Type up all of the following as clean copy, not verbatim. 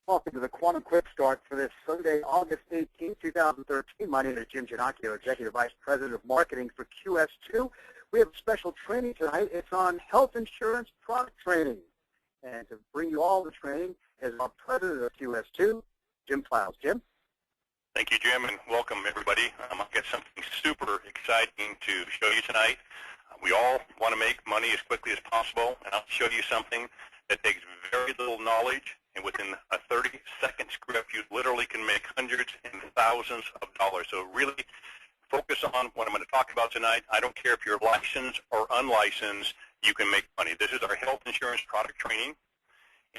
Welcome to the Quantum Quick Start for this Sunday, August 18, 2013. My name is Jim Ginocchio, Executive Vice President of Marketing for QS2. We have a special training tonight. It's on health insurance product training. And to bring you all the training is our President of QS2, Jim Clowes. Jim? Thank you, Jim, and welcome, everybody. I've got something super exciting to show you tonight. We all want to make money as quickly as possible, and I'll show you something that takes very little knowledge, and within a 30-second script, you literally can make hundreds and thousands of dollars. So really focus on what I'm going to talk about tonight. I don't care if you're licensed or unlicensed, you can make money. This is our health insurance product training.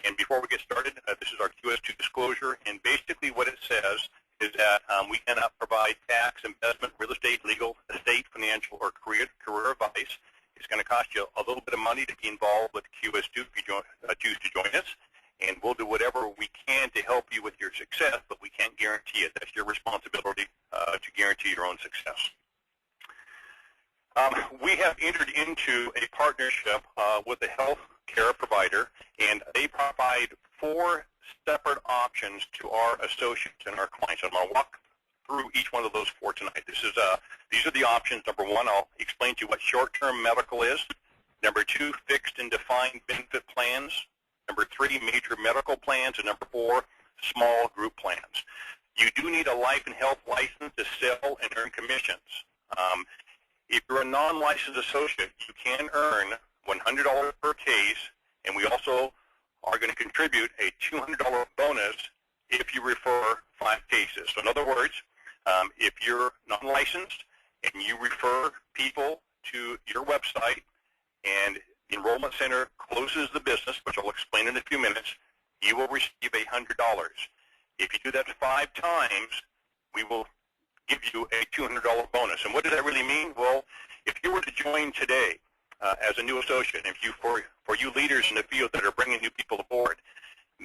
And before we get started, this is our QS2 Disclosure, and basically what it says is that we cannot provide tax, investment, real estate, legal, estate, financial, or career advice. It's going to cost you a little bit of money to be involved with QS2 if you choose to join us, and we'll do whatever we can to help you with your success, but we can't guarantee it. That's your responsibility to guarantee your own success. We have entered into a partnership with a health care provider, and they provide 4 separate options to our associates and our clients. I'm going to walk through each one of those 4 tonight. These are the options. Number 1, I'll explain to you what short-term medical is. Number 2, fixed and defined benefit plans. Number 3, major medical plans. And number 4, small group plans. You do need a life and health license to sell and earn commissions. If you're a non-licensed associate, you can earn $100 per case, and we also are going to contribute a $200 bonus if you refer 5 cases. So in other words, if you're non-licensed and you refer people to your website and the enrollment center closes the business, which I'll explain in a few minutes, you will receive $100. If you do that 5 times, we will give you a $200 bonus. And what does that really mean? Well, if you were to join today as a new associate, and for you leaders in the field that are bringing new people aboard,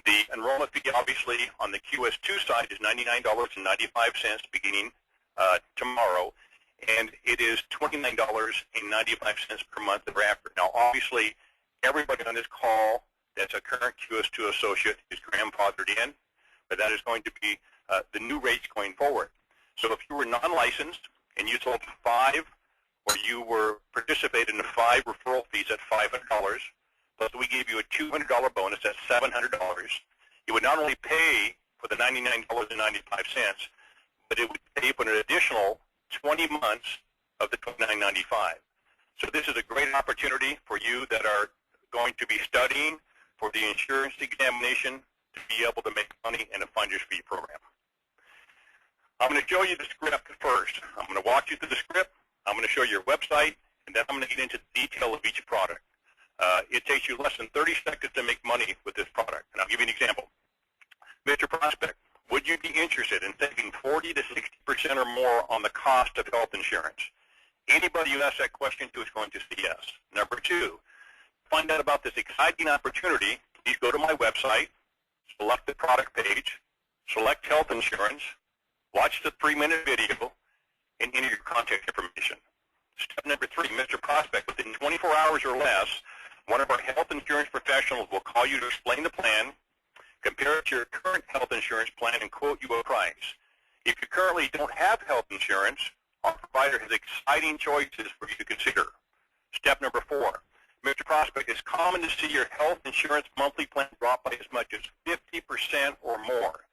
the enrollment fee obviously on the QS2 side is $99.95 beginning tomorrow, and it is $29.95 per month thereafter. Now obviously everybody on this call that's a current QS2 associate is grandfathered in, but that is going to be the new rates going forward. So if you were non-licensed and you sold 5, or you were participated in 5 referral fees at $500, plus we gave you a $200 bonus at $700, you would not only pay for the $99.95, but it would pay for an additional 20 months of the $29.95. So this is a great opportunity for you that are going to be studying for the insurance examination to be able to make money in a finder's fee program. I'm going to show you the script first. I'm going to walk you through the script. I'm going to show you your website, and then I'm going to get into the detail of each product. It takes you less than 30 seconds to make money with this product. And I'll give you an example. Mr. Prospect, would you be interested in saving 40 to 60% or more on the cost of health insurance? Anybody you ask that question to is going to say yes. Number 2, to find out about this exciting opportunity, please go to my website, select the product page, select health insurance, watch the 3-minute video, and enter your contact information. Step number 3, Mr. Prospect, within 24 hours or less, one of our health insurance professionals will call you to explain the plan, compare it to your current health insurance plan, and quote you a price. If you currently don't have health insurance, our provider has exciting choices for you to consider. Step number 4, Mr. Prospect, it's common to see your health insurance monthly plan drop by as much as 50% or more.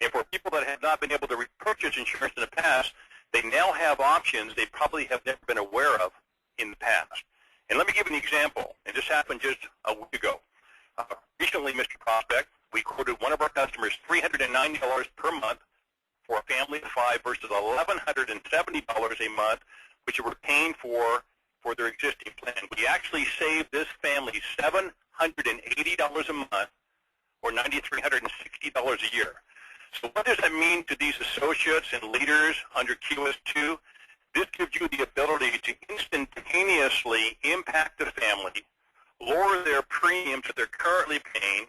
And for people that have not been able to repurchase insurance in the past, they now have options they probably have never been aware of in the past. And let me give an example, and this happened just a week ago. Recently, Mr. Prospect, we quoted one of our customers $390 per month for a family of 5 versus $1,170 a month, which they were paying for their existing plan. We actually saved this family $780 a month, or $9,360 a year. So what does that mean to these associates and leaders under QS2? This gives you the ability to instantaneously impact the family, lower their premiums that they're currently paying,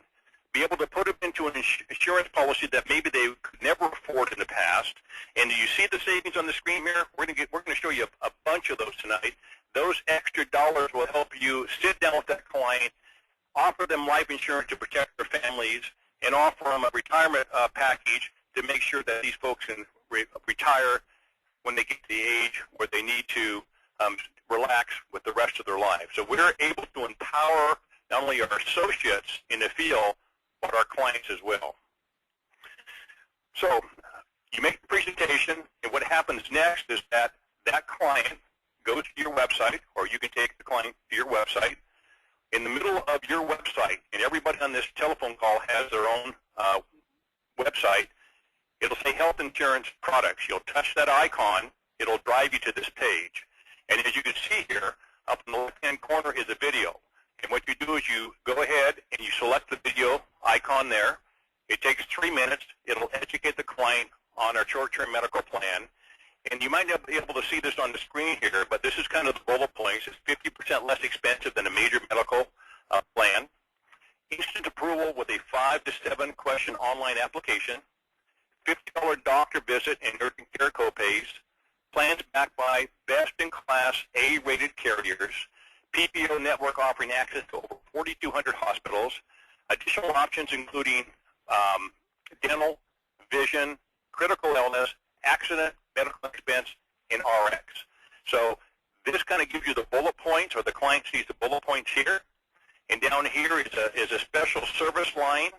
be able to put them into an insurance policy that maybe they could never afford in the past. And do you see the savings on the screen here? We're going to show you a bunch of those tonight. Those extra dollars will help you sit down with that client, offer them life insurance to protect their families, and offer them a retirement package to make sure that these folks can retire when they get to the age where they need to relax with the rest of their lives. So we're able to empower not only our associates in the field, but our clients as well. So you make the presentation, and what happens next is that that client goes to your website, or you can take the client to your website. In the middle of your website, and everybody on this telephone call has their own website, it'll say health insurance products. You'll touch that icon, it'll drive you to this page. And as you can see here, up in the left-hand corner is a video. And what you do is you go ahead and you select the video icon there. It takes 3 minutes. It'll educate the client on our short-term medical plan. And you might not be able to see this on the screen here, but this is kind of the bullet points. It's 50% less expensive than a major medical plan. Instant approval with a 5 to 7 question online application. $50 doctor visit and urgent care copays. Plans backed by best-in-class A-rated carriers. PPO network offering access to over 4,200 hospitals. Additional options including dental, vision, critical illness, accident, medical expense, and RX. So this kind of gives you the bullet points, or the client sees the bullet points here. And down here is a special service line.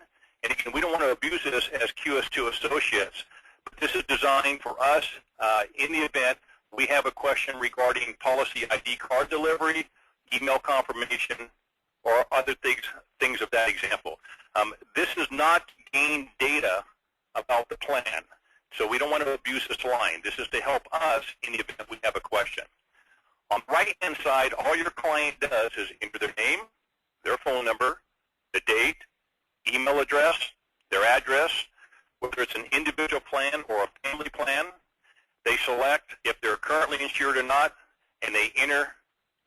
And again, we don't want to abuse this as QS2 associates, but this is designed for us in the event we have a question regarding policy ID card delivery, email confirmation, or other things of that example. This is not gain data about the plan, so we don't want to abuse this line. This is to help us in the event we have a question. On the right-hand side, all your client does is enter their name, their phone number, the date, email address, their address, whether it's an individual plan or a family plan. They select if they're currently insured or not, and they enter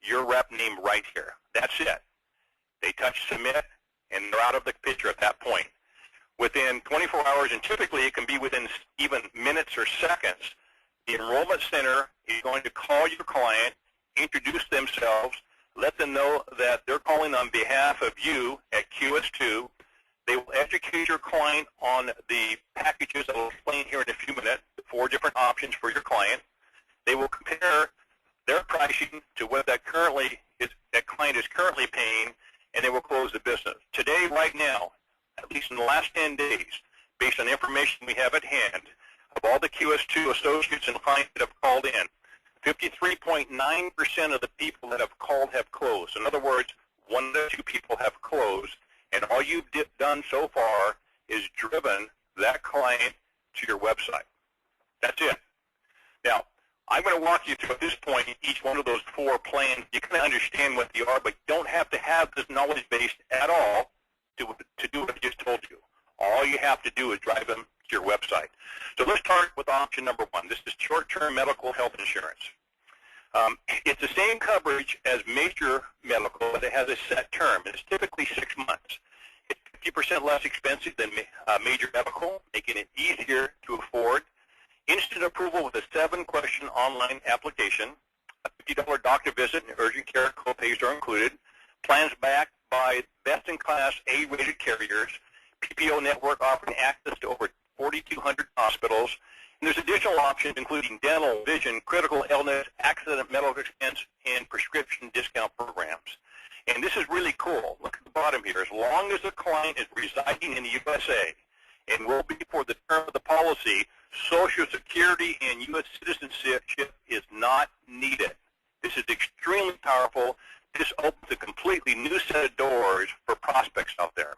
your rep name right here. That's it. They touch submit, and they're out of the picture at that point. Within 24 hours, and typically it can be within even minutes or seconds, the enrollment center is going to call your client, introduce themselves, let them know that they're calling on behalf of you at QS2. They will educate your client on the packages that I'll explain here in a few minutes, 4 different options for your client. They will compare their pricing to what that client is currently paying, and they will close the business. Today, right now, at least in the last 10 days, based on information we have at hand, of all the QS2 associates and clients that have called in, 53.9% of the people that have called have closed. In other words, 1 to 2 people have closed, and all you've done so far is driven that client to your website. That's it. Now, I'm going to walk you through at this point each one of those 4 plans. You can understand what they are, but you don't have to have this knowledge base at all to do what I just told you. All you have to do is drive them to your website. So let's start with option number 1. This is short-term medical health insurance. It's the same coverage as major medical, but it has a set term. It's typically 6 months. It's 50% less expensive than major medical, making it easier to afford. Instant approval with a 7-question online application. A $50 doctor visit and urgent care copays are included. Plans backed by best-in-class A-rated carriers. PPO network offering access to over 4,200 hospitals. And there's additional options including dental, vision, critical illness, accident medical expense, and prescription discount programs. And this is really cool. Look at the bottom here. As long as the client is residing in the USA and will be for the term of the policy, Social Security and U.S. citizenship is not needed. This is extremely powerful. This opens a completely new set of doors for prospects out there.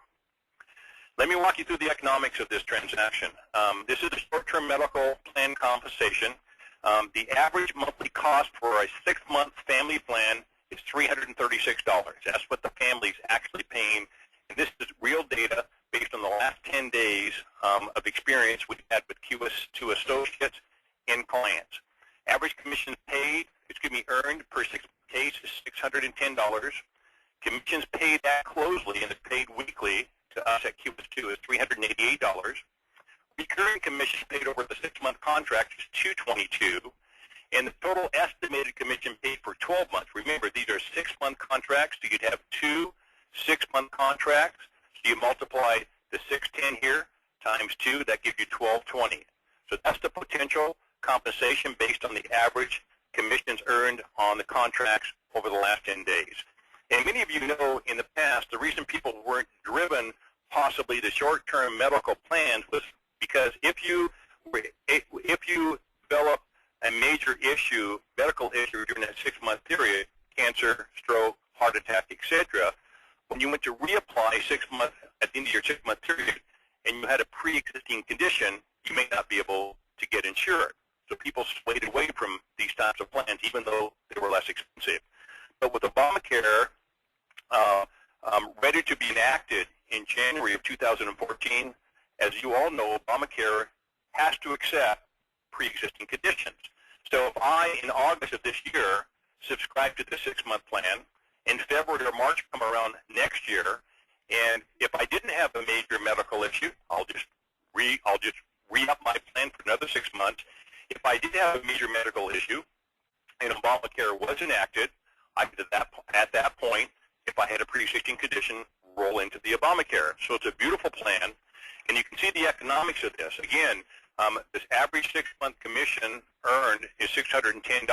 Let me walk you through the economics of this transaction. This is a short-term medical plan compensation. The average monthly cost for a 6-month family plan is $336. That's what the family's actually paying. And this is real data based on the last 10 days of experience we've had with QS2 associates and clients. Average commissions earned per 6 case is $610. Commissions paid at closely and is paid weekly to us at QS2 is $388. Recurring commission paid over the 6-month contract is $222. And the total estimated commission paid for 12 months, remember these are 6-month contracts, so you'd have 2 6-month contracts. So you multiply the 6 610 here times 2, that gives you 1220. So that's the potential compensation based on the average commissions earned on the contracts over the last 10 days. And many of you know in the past, the reason people weren't driven possibly to short-term medical plans was because if you develop a major issue, medical issue during that 6-month period, cancer, stroke, heart attack, etc., when you went to reapply 6 months at the end of your 6-month period and you had a pre-existing condition, you may not be able to get insured. So people swayed away from these types of plans even though they were less expensive. But with Obamacare ready to be enacted in January of 2014, as you all know, Obamacare has to accept pre-existing conditions. So if I, in August of this year, subscribe to the 6-month plan, in February or March come around next year, and if I didn't have a major medical issue, I'll just re-up my plan for another 6 months. If I did have a major medical issue and Obamacare was enacted, I could at that point, if I had a pre-existing condition, roll into the Obamacare. So it's a beautiful plan, and you can see the economics of this. Again, this average 6-month commission earned is $610.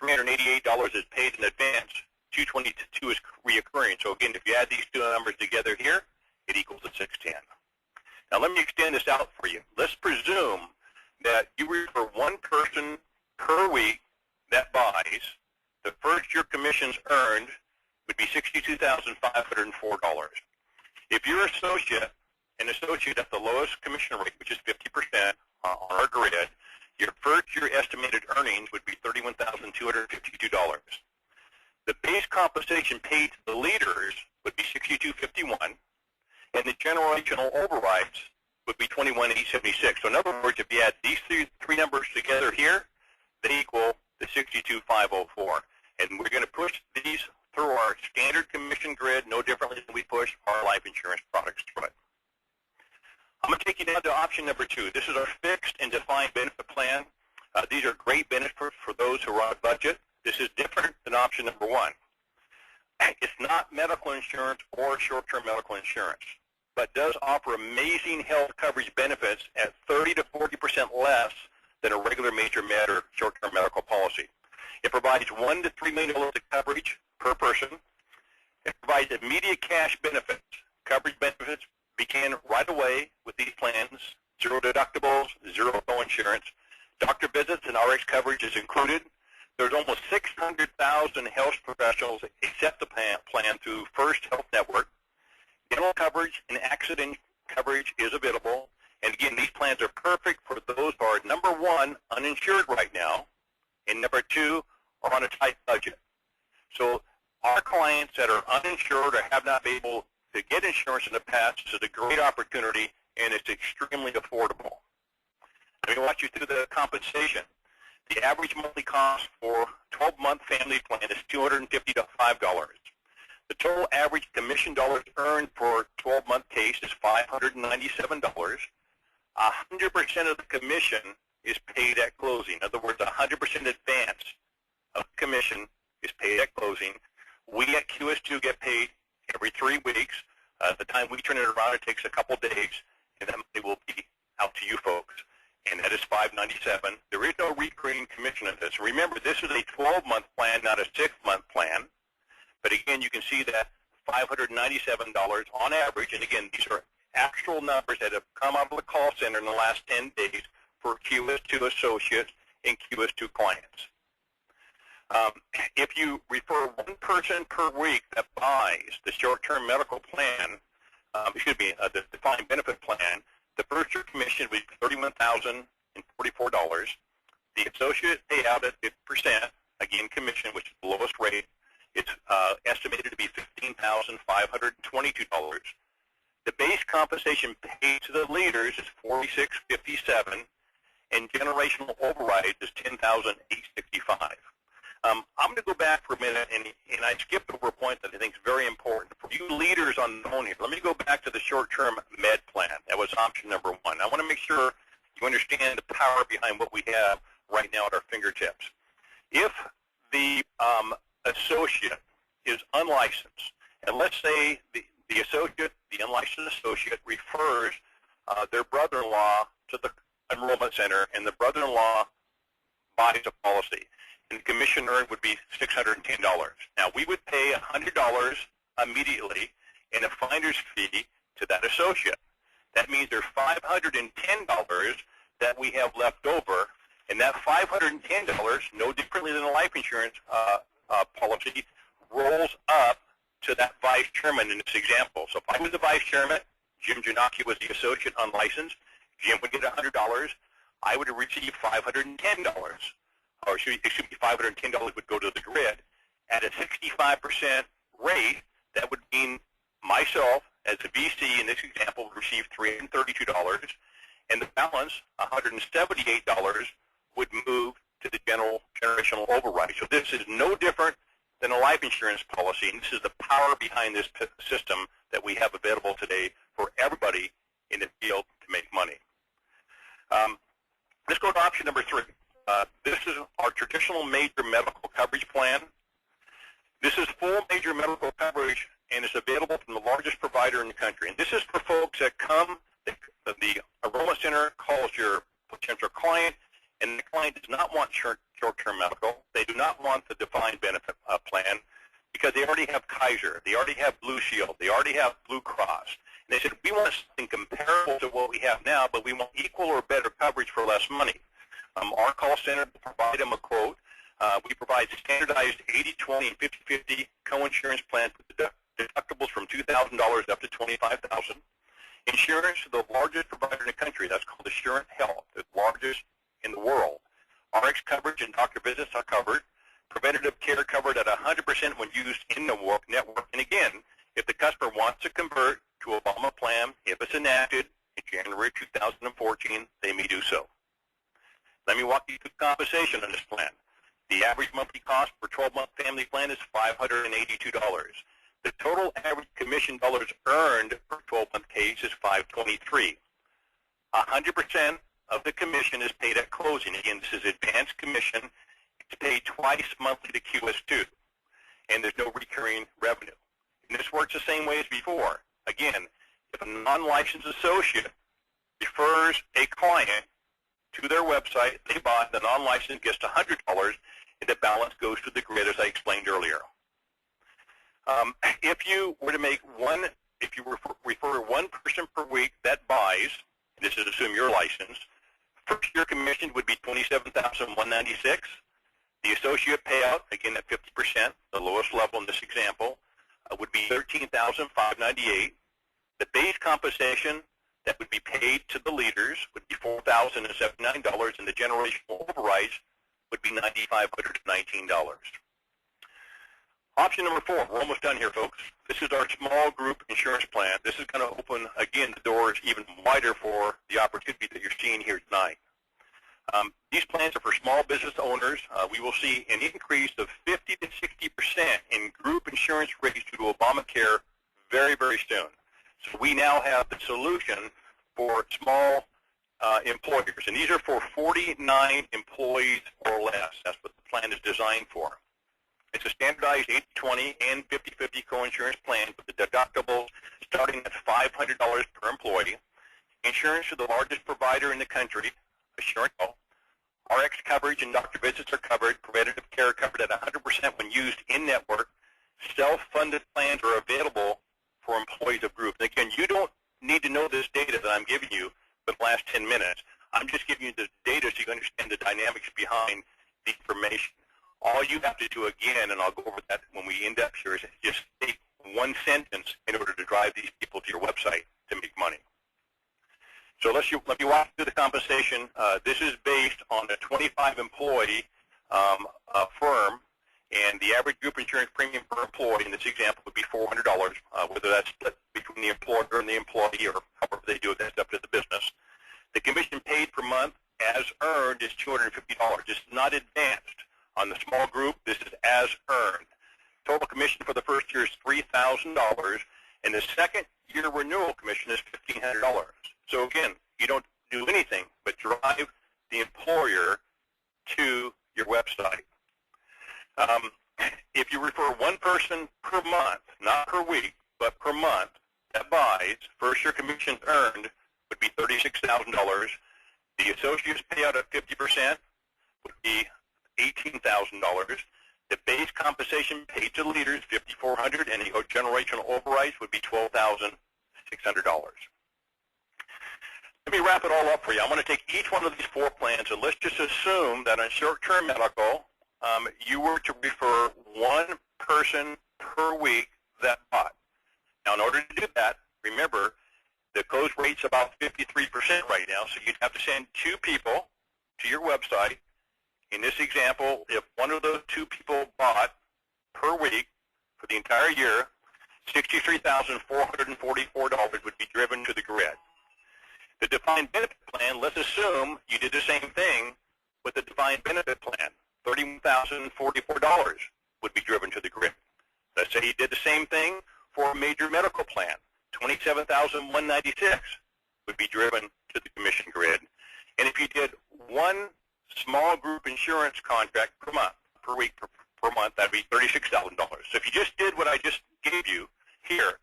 $388 is paid in advance. $222 is reoccurring. So again, if you add these two numbers together here, it equals to $610. Now let me extend this out for you. Let's presume that you refer one person per week that buys. The first year commissions earned would be $62,504. If you're an associate at the lowest commission rate, which is 50% on our grid, your first year estimated earnings would be $31,252. The base compensation paid to the leaders would be $62.51, and the generational overrides would be $21,876. So in other words, if you add these three numbers together here, they equal the $62,504. And we're going to push these through our standard commission grid no differently than we push our life insurance products through it. I'm going to take you now to option number 2. This is our fixed and defined benefit plan. These are great benefits for those who are on a budget. This is different than option number 1. It's not medical insurance or short-term medical insurance, but does offer amazing health coverage benefits at 30 to 40% less than a regular major med or short-term medical policy. It provides $1 to $3 million of coverage per person. It provides immediate cash benefits. Coverage benefits begin right away with these plans. 0 deductibles, 0 co-insurance. Doctor visits and RX coverage is included. There's almost 600,000 health professionals accept the plan through First Health Network. Dental coverage and accident coverage is available. And again, these plans are perfect for those who are, number 1, uninsured right now, and number 2, are on a tight budget. So our clients that are uninsured or have not been able to get insurance in the past, this is a great opportunity, and it's extremely affordable. Let me walk you through the compensation. The average monthly cost for 12-month family plan is $250 to $5. The total average commission dollars earned for a 12-month case is $597. 100% of the commission is paid at closing. In other words, 100% advance of commission is paid at closing. We at QS2 get paid every 3 weeks. The time we turn it around, it takes a couple days, and that money will be out to you folks. And that is $597. There is no recurring commission of this. Remember, this is a 12-month plan, not a 6-month plan. But again, you can see that $597 on average. And again, these are actual numbers that have come out of the call center in the last 10 days for QS2 associates and QS2 clients. If you refer one person per week that buys the short-term medical plan, the defined benefit plan, the first year commission would be $31,044. The associate payout at 50%, again commission, which is the lowest rate, it's estimated to be $15,522. The base compensation paid to the leaders is $46.57, and generational override is $10,865. I'm going to go back for a minute, and I skipped over a point that I think is very important. For you leaders on the phone here, let me go back to the short-term med plan. That was option number 1. I want to make sure you understand the power behind what we have right now at our fingertips. If the associate is unlicensed, and let's say the The associate, the unlicensed associate, refers their brother-in-law to the enrollment center, and the brother-in-law buys a policy. And the commission earned would be $610. Now, we would pay $100 immediately in a finder's fee to that associate. That means there's $510 that we have left over, and that $510, no differently than a life insurance policy, rolls up to that vice chairman in this example. So if I was the vice chairman, Jim Janaki was the associate unlicensed, Jim would get $100, I would receive $510, or excuse me, $510 would go to the grid. At a 65% rate, that would mean myself, as a VC in this example, would receive $332, and the balance, $178, would move to the generational override. So this is no different than a life insurance policy, and this is the power behind this system that we have available today for everybody in the field to make money. Let's go to option number 3. This is our traditional major medical coverage plan. This is full major medical coverage, and it's available from the largest provider in the country. And this is for folks that come, the enrollment center calls your potential client, and the client does not want short-term medical. They do not want the defined benefit plan because they already have Kaiser. They already have Blue Shield. They already have Blue Cross. And they said, we want something comparable to what we have now, but we want equal or better coverage for less money. Our call center will provide them a quote. We provide standardized 80-20 and 50-50 co-insurance plans with deductibles from $2,000 up to $25,000. Insurance to the largest provider in the country. That's called Assurant Health, the largest in the world. RX coverage and doctor visits are covered. Preventative care covered at 100% when used in the network. And again, if the customer wants to convert to Obama plan, if it's enacted in January 2014, they may do so. Let me walk you through compensation on this plan. The average monthly cost for 12-month family plan is $582. The total average commission dollars earned per 12-month case is $523. 100% of the commission is paid at closing. Again, this is advanced commission. It's paid twice monthly to QS2, and there's no recurring revenue. And this works the same way as before. Again, if a non-licensed associate refers a client to their website, they buy, the non-licensed gets $100, and the balance goes to the grid, as I explained earlier. If you were to make if you refer one person per week that buys, this is assume you're licensed, first year commission would be $27,196. The associate payout, again at 50%, the lowest level in this example, would be $13,598. The base compensation that would be paid to the leaders would be $4,079, and the generational overrides would be $9,519. Option number 4, we're almost done here, folks. This is our small group insurance plan. This is going to open, again, the doors even wider for the opportunity that you're seeing here tonight. These plans are for small business owners. We will see an increase of 50 to 60% in group insurance rates due to Obamacare very, very soon. So we now have the solution for small employers, and these are for 49 employees or less. That's what the plan is designed for. It's a standardized 80-20 and 50-50 co-insurance plan with the deductibles starting at $500 per employee. Insurance to the largest provider in the country, Assurant Health. RX coverage and doctor visits are covered. Preventative care covered at 100% when used in-network. Self-funded plans are available for employees of groups. And again, you don't need to know this data that I'm giving you for the last 10 minutes. I'm just giving you the data so you can understand the dynamics behind the information. All you have to do again, and I'll go over that when we end up here, is just take one sentence in order to drive these people to your website to make money. So let me walk through the compensation. This is based on a 25-employee firm, and the average group insurance premium per employee in this example would be $400, whether that's split between the employer and the employee or however they do it, that's up to the business. The commission paid per month as earned is $250. It's not advanced. On the small group, this is as earned. Total commission for the first year is $3,000, and the second year renewal commission is $1,500. So again, you don't do anything but drive the employer to your website. If you refer one person per month, not per week, but per month, commissions earned would be $36,000. The associates payout at 50% would be $18,000. The base compensation paid to the leaders, $5,400, and the generational overrides would be $12,600. Let me wrap it all up for you. I'm going to take each one of these 4 plans, and let's just assume that on short-term medical, you were to refer 1 person per week that bought. Now, in order to do that, remember, the close rate's about 53% right now, so you'd have to send 2 people to your website. In this example, if one of those 2 people bought per week for the entire year, $63,444 would be driven to the grid. The defined benefit plan, let's assume you did the same thing with the defined benefit plan. $31,044 would be driven to the grid. Let's say you did the same thing for a major medical plan. $27,196 would be driven to the commission grid. And if you did 1 small group insurance contract per month, per week, per month, that would be $36,000. So if you just did what I just gave you here,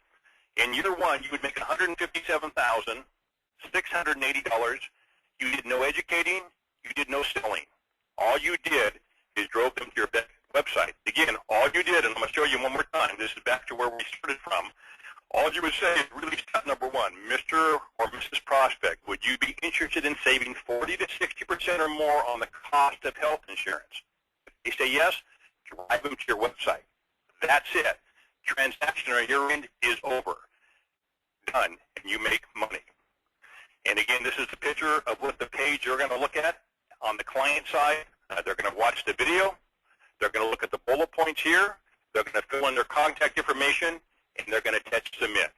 in year 1, you would make $157,680. You did no educating. You did no selling. All you did is drove them to your website. Again, all you did, and I'm going to show you one more time. This is back to where we started from. All you would say is really step number 1, Mr. or Mrs. Prospect, would you be interested in saving 40 to 60% or more on the cost of health insurance? If they say yes, drive them to your website. That's it. Transaction on your end is over. Done, and you make money. And again, this is the picture of what the page you're going to look at. On the client side, they're going to watch the video. They're going to look at the bullet points here. They're going to fill in their contact information, and they're going to touch submit.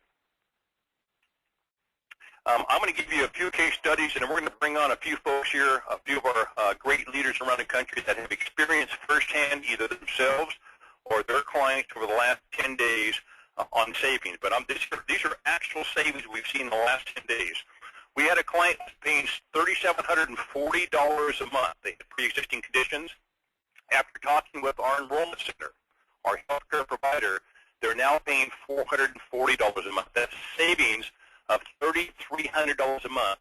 I'm going to give you a few case studies, and we're going to bring on a few folks here, a few of our great leaders around the country that have experienced firsthand either themselves or their clients over the last 10 days on savings. But these are actual savings we've seen in the last 10 days. We had a client paying $3,740 a month. They had pre-existing conditions. After talking with our enrollment center, our healthcare provider, they're now paying $440 a month. That's savings of $3,300 a month.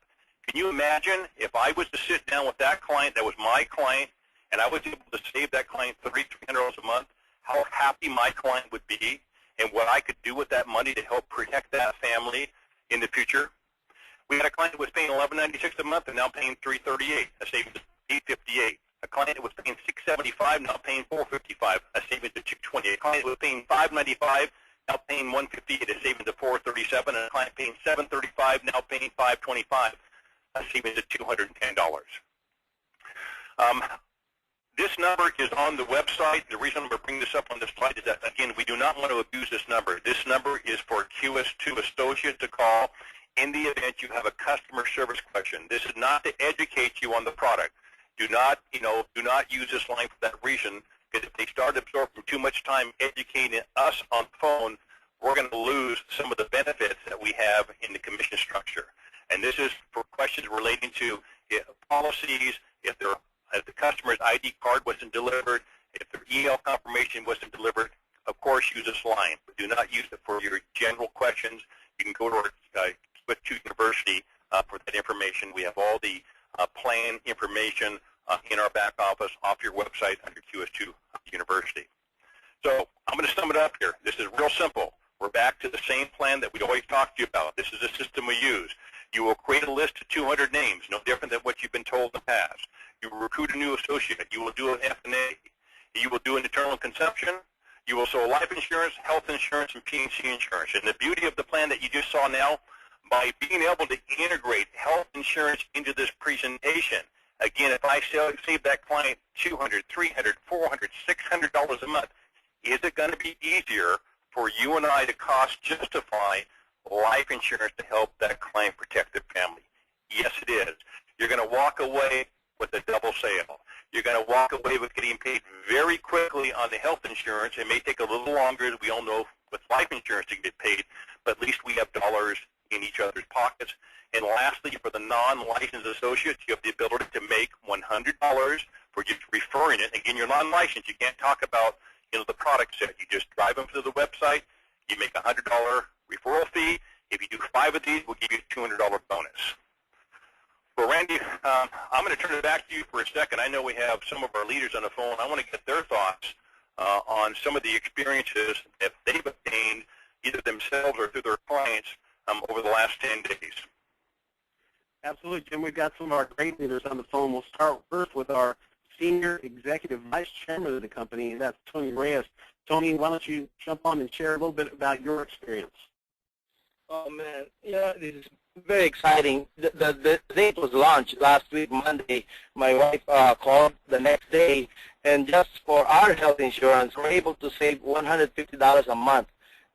Can you imagine if I was to sit down with that client that was my client and I was able to save that client $3,300 a month, how happy my client would be and what I could do with that money to help protect that family in the future? We had a client that was paying $1,196 a month and now paying $338, a savings of $858. A client that was paying $675, now paying $455, a savings of $220. A client that was paying $595, now paying $158, a savings of $437. And a client paying $735, now paying $525, a savings of $210. This number is on the website. The reason I'm going to bring this up on this slide is that, again, we do not want to abuse this number. This number is for QS2 associates to call in the event you have a customer service question. This is not to educate you on the product. Do not use this line for that reason, because if they start absorbing too much time educating us on the phone, we're going to lose some of the benefits that we have in the commission structure. And this is for questions relating to policies, if the customer's ID card wasn't delivered, if their email confirmation wasn't delivered. Of course, use this line, but do not use it for your general questions. You can go to our QS2 University for that information. We have all the plan information in our back office off your website under QS2 University. So I'm going to sum it up here. This is real simple. We're back to the same plan that we always talked to you about. This is the system we use. You will create a list of 200 names, no different than what you've been told in the past. You will recruit a new associate. You will do an F&A. You will do an internal consumption. You will sell life insurance, health insurance, and P&C insurance. And the beauty of the plan that you just saw now, by being able to integrate health insurance into this presentation, again, if I save that client $200, $300, $400, $600 a month, is it going to be easier for you and I to cost justify life insurance to help that client protect their family? Yes, it is. You're going to walk away with a double sale. You're going to walk away with getting paid very quickly on the health insurance. It may take a little longer, as we all know, with life insurance to get paid, but at least we have dollars in each other's pockets. And lastly, for the non-licensed associates, you have the ability to make $100 for just referring it. Again, you're non-licensed. You can't talk about the product set. You just drive them to the website. You make a $100 referral fee, If you do 5 of these, we'll give you a $200 bonus. Well, Randy, I'm going to turn it back to you for a second. I know we have some of our leaders on the phone. I want to get their thoughts on some of the experiences that they've obtained, either themselves or through their clients, over the last 10 days. Absolutely, Jim. We've got some of our great leaders on the phone. We'll start first with our Senior Executive Vice Chairman of the company, and that's Tony Reyes. Tony, why don't you jump on and share a little bit about your experience? Oh, man. Yeah, this is very exciting. The date was launched last week, Monday. My wife called the next day, and just for our health insurance, we're able to save $150 a month.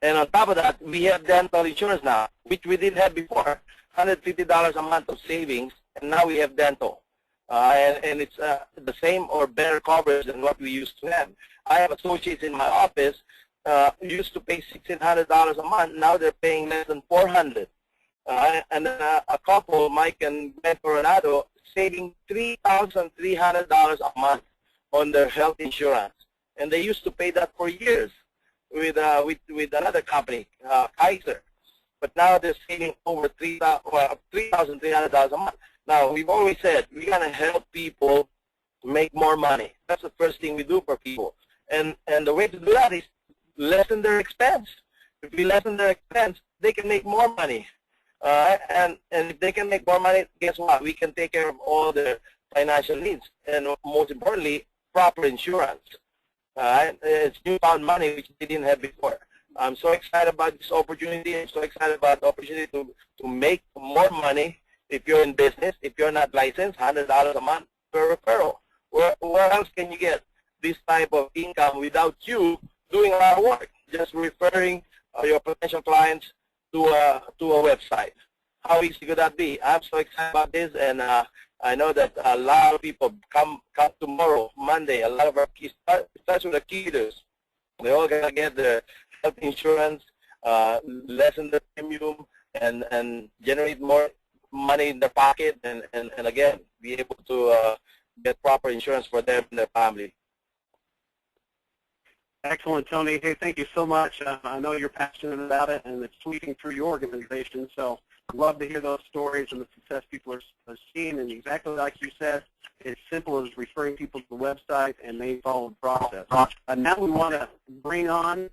And on top of that, we have dental insurance now, which we didn't have before, $150 a month of savings, and now we have dental. And it's the same or better coverage than what we used to have. I have associates in my office used to pay $1,600 a month. Now they're paying less than $400. And then a couple, Mike and Ben Coronado, saving $3,300 a month on their health insurance. And they used to pay that for years with another company, Kaiser. But now they're saving over $3,300 a month. Now, we've always said we're going to help people make more money. That's the first thing we do for people. And the way to do that is lessen their expense. If we lessen their expense, they can make more money. And if they can make more money, guess what? We can take care of all their financial needs. And most importantly, proper insurance. It's newfound money which they didn't have before. I'm so excited about this opportunity. I'm so excited about the opportunity to make more money. If you're in business, if you're not licensed, $100 a month per referral. Where else can you get this type of income without you doing a lot of work, just referring your potential clients to a website? How easy could that be? I'm so excited about this, and I know that a lot of people come tomorrow, Monday. A lot of our kids, especially the kiddos, they all gotta get their health insurance, lessen the premium, and generate more money in their pocket, and again, be able to get proper insurance for them and their family. Excellent, Tony. Hey, thank you so much. I know you're passionate about it, and it's sweeping through your organization, so I'd love to hear those stories and the success people are seeing. And exactly like you said, it's simple as referring people to the website, and they follow the process. Now we want to bring on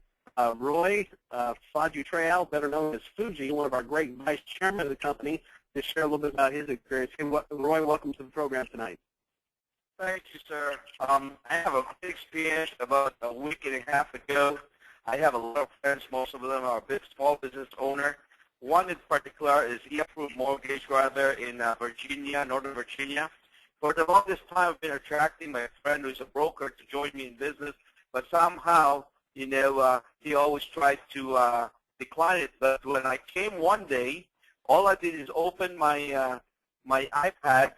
Roy Fajutreal, better known as Fuji, one of our great vice chairman of the company, to share a little bit about his experience. Hey, Roy, welcome to the program tonight. Thank you, sir. I have a good experience about a week and a half ago. I have a lot of friends. Most of them are small business owner. One in particular is e-approved mortgage rather in Virginia, Northern Virginia. For the longest time, I've been attracting my friend who's a broker to join me in business, but somehow, you know, he always tried to decline it. But when I came one day, all I did is open my my iPad,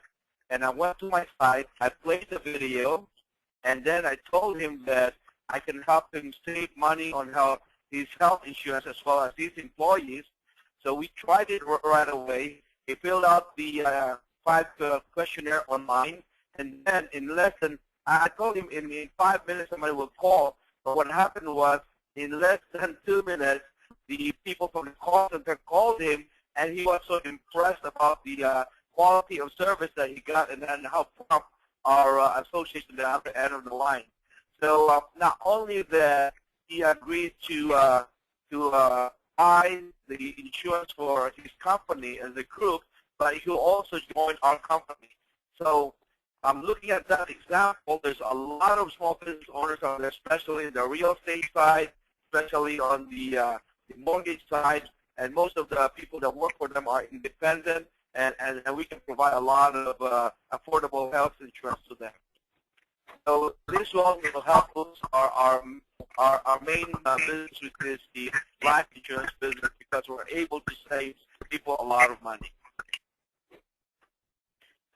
and I went to my site, I played the video, and then I told him that I can help him save money on his health insurance as well as his employees. So we tried it right away. He filled out the 5 questionnaire online, and then in less than, I told him in 5 minutes somebody will call, but what happened was in less than 2 minutes, the people from the call center called him, and he was so impressed about the quality of service that he got, and how prompt our association at the end of the line. So not only that he agreed to buy the insurance for his company as a group, but he'll also join our company. So I'm looking at that example. There's a lot of small business owners out there, especially in the real estate side, especially on the mortgage side, and most of the people that work for them are independent, and we can provide a lot of affordable health insurance to them. So this one will help us. Our main business, which is the life insurance business, because we're able to save people a lot of money.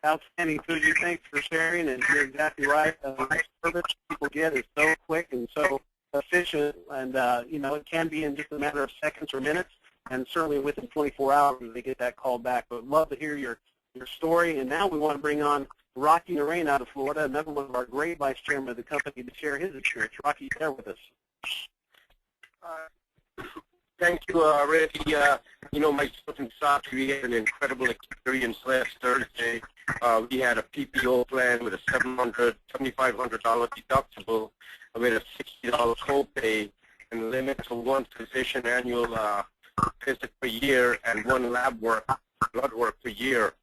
Outstanding, Fuji. Thanks for sharing, and you're exactly right. The service people get is so quick and so efficient, and you know, it can be in just a matter of seconds or minutes, and certainly within 24 hours they get that call back. But love to hear your story. And now we want to bring on Rocky Narain out of Florida, another one of our great vice chairman of the company, to share his experience. Rocky, there with us. Thank you, Randy. Myself and Sachi, we had an incredible experience last Thursday. We had a PPO plan with a $7,500 deductible, with a $60 copay, and a limit to one physician annual visit per year and one blood work per year.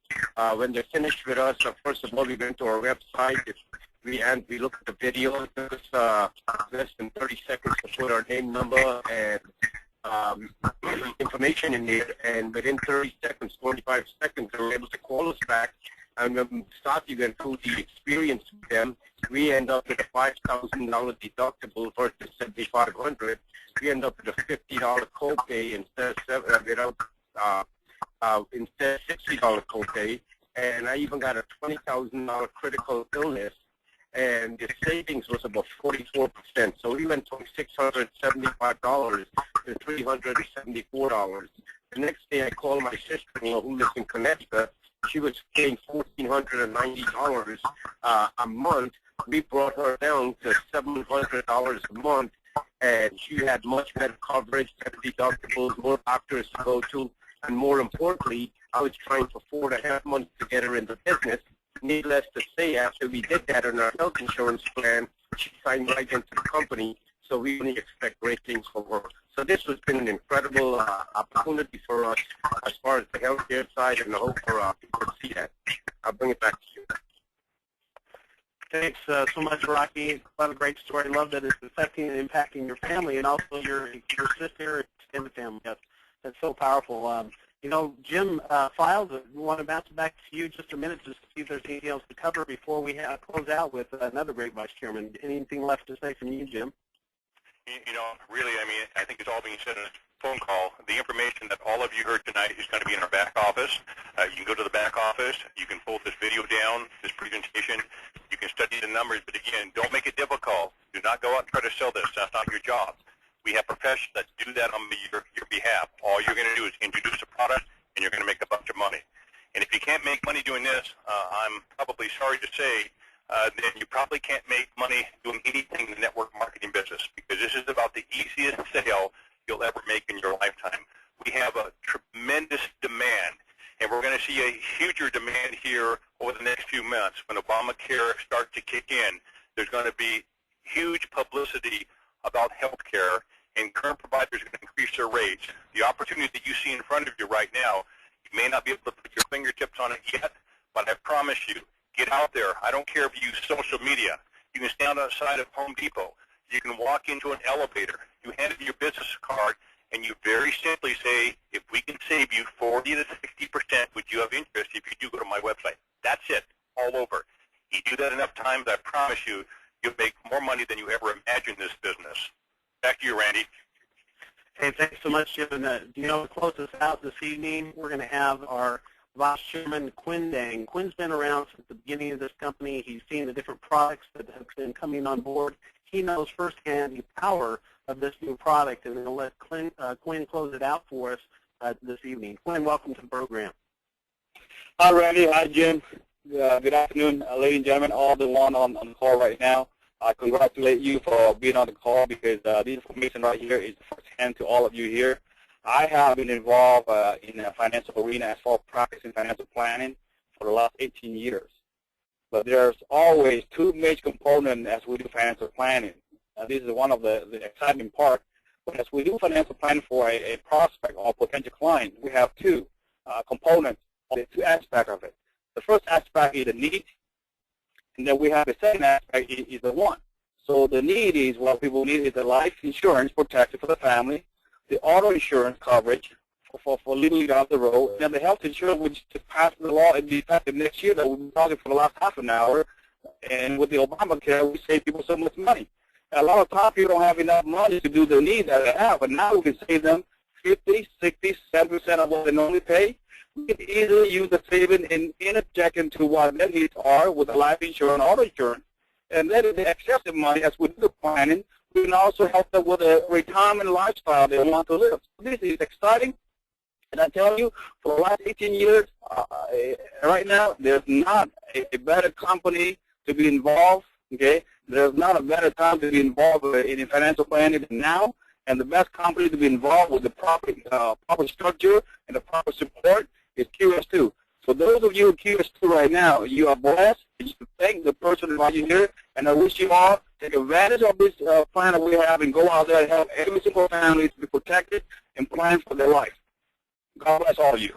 When they finished with us, first of all, we went to our website. We looked at the video. It took us less than 30 seconds to put our name, number, and information in there. And within 30 seconds, 45 seconds, they were able to call us back. And when we started going through the experience with them, we end up with a $5,000 deductible versus $7,500. We end up with a $50 copay instead of $60 copay. And I even got a $20,000 critical illness, and the savings was about 44%. So we went from $675 to $374. The next day I called my sister-in-law who lives in Connecticut. She was paying $1,490 a month. We brought her down to $700 a month, and she had much better coverage, better deductibles, more doctors to go to, and more importantly, I was trying for 4.5 months to get her in the business. Needless to say, after we did that in our health insurance plan, she signed right into the company, so we only expect great things from her. So this has been an incredible opportunity for us as far as the healthcare side, and I hope for people to see that. I'll bring it back to you. Thanks so much, Rocky. What a great story. I love that it's affecting and impacting your family and also your sister and extended family. That's so powerful. Jim Files, we want to bounce it back to you just a minute to see if there's anything else to cover before we close out with another great vice chairman. Anything left to say from you, Jim? Really, I think it's all being said in a phone call. The information that all of you heard tonight is going to be in our back office. You can go to the back office. You can pull this video down, this presentation. You can study the numbers. But again, don't make it difficult. Do not go out and try to sell this. That's not your job. We have professionals that do that on your behalf. All you're going to do is introduce a product, and you're going to make a bunch of money. And if you can't make money doing this, I'm probably sorry to say, then you probably can't make money doing anything in the network marketing business, because this is about the easiest sale you'll ever make in your lifetime. We have a tremendous demand, and we're going to see a huger demand here over the next few months. When Obamacare starts to kick in, there's going to be huge publicity about health care, and current providers are going to increase their rates. The opportunity that you see in front of you right now, you may not be able to put your fingertips on it yet, but I promise you, get out there. I don't care if you use social media. You can stand outside of Home Depot. You can walk into an elevator. You hand in your business card, and you very simply say, if we can save you 40 to 60%, would you have interest if you do go to my website? That's it, all over. You do that enough times, I promise you, you'll make more money than you ever imagined in this business. Back to you, Randy. Hey, thanks so much, Jim. And to close us out this evening, we're going to have our Vice Chairman Quinn Dang. Quinn's been around since the beginning of this company. He's seen the different products that have been coming on board. He knows firsthand the power of this new product, and we'll let Quinn close it out for us this evening. Quinn, welcome to the program. Hi, Randy. Hi, Jim. Good afternoon, ladies and gentlemen, all the one on the call right now. I congratulate you for being on the call, because this information right here is firsthand to all of you here. I have been involved in the financial arena as far as practicing financial planning for the last 18 years. But there's always two major components as we do financial planning. This is one of the exciting part. But as we do financial planning for a prospect or potential client, we have two components, or the two aspects of it. The first aspect is the need, and then we have the second aspect is the want. So the need is what people need is the life insurance protection for the family, the auto insurance coverage for legally down the road, and the health insurance, which just passed the law and be effective next year that we've been talking for the last half an hour. And with the Obamacare, we save people so much money. A lot of times people don't have enough money to do the need that they have, but now we can save them 50, 60, 70% of what they normally pay. We can easily use the saving and interject into what their needs are with the life insurance, auto insurance. And then the excessive money, as we do the planning, we can also help them with a retirement lifestyle they want to live. This is exciting. And I tell you, for the last 18 years, right now, there's not a better company to be involved, okay? There's not a better time to be involved in financial planning than now. And the best company to be involved with the proper structure and the proper support is QS2. So those of you in QS2 right now, you are blessed. You should thank the person who brought you here, and I wish you all take advantage of this plan that we have and go out there and help every single family to be protected and plan for their life. God bless all of you.